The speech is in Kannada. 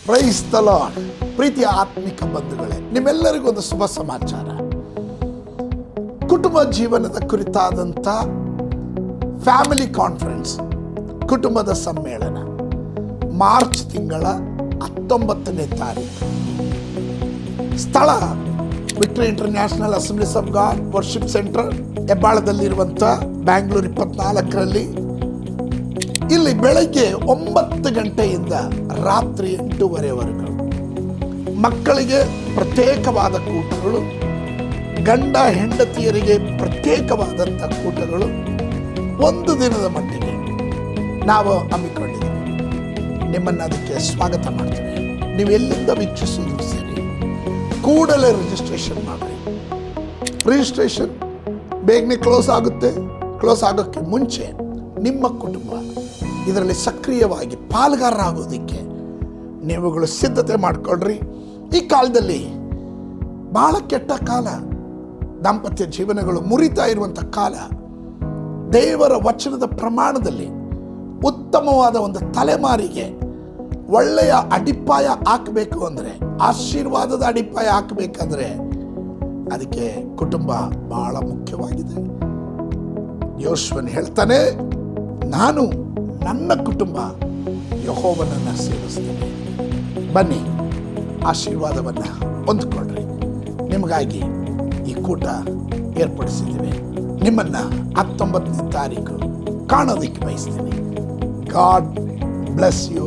Praise the lord. ಪ್ರೀತಿಯ ಆತ್ಮಿಕ ಬಂಧುಗಳೇ, ನಿಮ್ಮೆಲ್ಲರಿಗೂ ಒಂದು ಶುಭ ಸಮಾಚಾರ. ಕುಟುಂಬ ಜೀವನದ ಕುರಿತಾದಂಥ ಫ್ಯಾಮಿಲಿ ಕಾನ್ಫರೆನ್ಸ್, ಕುಟುಂಬದ ಸಮ್ಮೇಳನ ಮಾರ್ಚ್ ತಿಂಗಳ 19ನೇ ತಾರೀಕು. ಸ್ಥಳ victory international assemblies of god worship centre, ಹೆಬ್ಬಾಳದಲ್ಲಿರುವಂಥ ಬ್ಯಾಂಗ್ಳೂರ್ 24ರಲ್ಲಿ. ಇಲ್ಲಿ ಬೆಳಗ್ಗೆ 9 ಗಂಟೆಯಿಂದ ರಾತ್ರಿ 8:30ವರೆಗೂ ಮಕ್ಕಳಿಗೆ ಪ್ರತ್ಯೇಕವಾದ ಕೂಟಗಳು, ಗಂಡ ಹೆಂಡತಿಯರಿಗೆ ಪ್ರತ್ಯೇಕವಾದಂಥ ಕೂಟಗಳು ಒಂದು ದಿನದ ಮಟ್ಟಿಗೆ ನಾವು ಹಮ್ಮಿಕೊಂಡಿದ್ದೀವಿ. ನಿಮ್ಮನ್ನು ಅದಕ್ಕೆ ಸ್ವಾಗತ ಮಾಡ್ತೀವಿ. ನೀವು ಎಲ್ಲಿಂದ ವೀಕ್ಷಿಸಿದ್ರು ಸರಿ, ಕೂಡಲೇ ರಿಜಿಸ್ಟ್ರೇಷನ್ ಮಾಡಿ. ರಿಜಿಸ್ಟ್ರೇಷನ್ ಬೇಗನೆ ಕ್ಲೋಸ್ ಆಗುತ್ತೆ. ಕ್ಲೋಸ್ ಆಗೋಕ್ಕೆ ಮುಂಚೆ ನಿಮ್ಮ ಕುಟುಂಬ ಇದರಲ್ಲಿ ಸಕ್ರಿಯವಾಗಿ ಪಾಲುಗಾರರಾಗೋದಕ್ಕೆ ನೀವುಗಳು ಸಿದ್ಧತೆ ಮಾಡಿಕೊಳ್ಳ್ರಿ. ಈ ಕಾಲದಲ್ಲಿ ಬಹಳ ಕೆಟ್ಟ ಕಾಲ, ದಾಂಪತ್ಯ ಜೀವನಗಳು ಮುರಿತಾ ಇರುವಂಥ ಕಾಲ. ದೇವರ ವಚನದ ಪ್ರಮಾಣದಲ್ಲಿ ಉತ್ತಮವಾದ ಒಂದು ತಲೆಮಾರಿಗೆ ಒಳ್ಳೆಯ ಅಡಿಪಾಯ ಹಾಕಬೇಕು ಅಂದರೆ, ಆಶೀರ್ವಾದದ ಅಡಿಪಾಯ ಹಾಕಬೇಕಾದ್ರೆ ಅದಕ್ಕೆ ಕುಟುಂಬ ಬಹಳ ಮುಖ್ಯವಾಗಿದೆ. ಯೋಶುವನು ಹೇಳ್ತಾನೆ, ನಾನು ನನ್ನ ಕುಟುಂಬ ಯೆಹೋವನನ್ನು ಸೇವಿಸ್ತೇನೆ. ಬನ್ನಿ, ಆಶೀರ್ವಾದವನ್ನು ಹೊಂದ್ಕೊಳ್ರಿ. ನಿಮಗಾಗಿ ಈ ಕೂಟ ಏರ್ಪಡಿಸಿದ್ದೀವಿ. ನಿಮ್ಮನ್ನು 19ನೇ ತಾರೀಕು ಕಾಣೋದಕ್ಕೆ ಬಯಸ್ತೀನಿ. God bless you.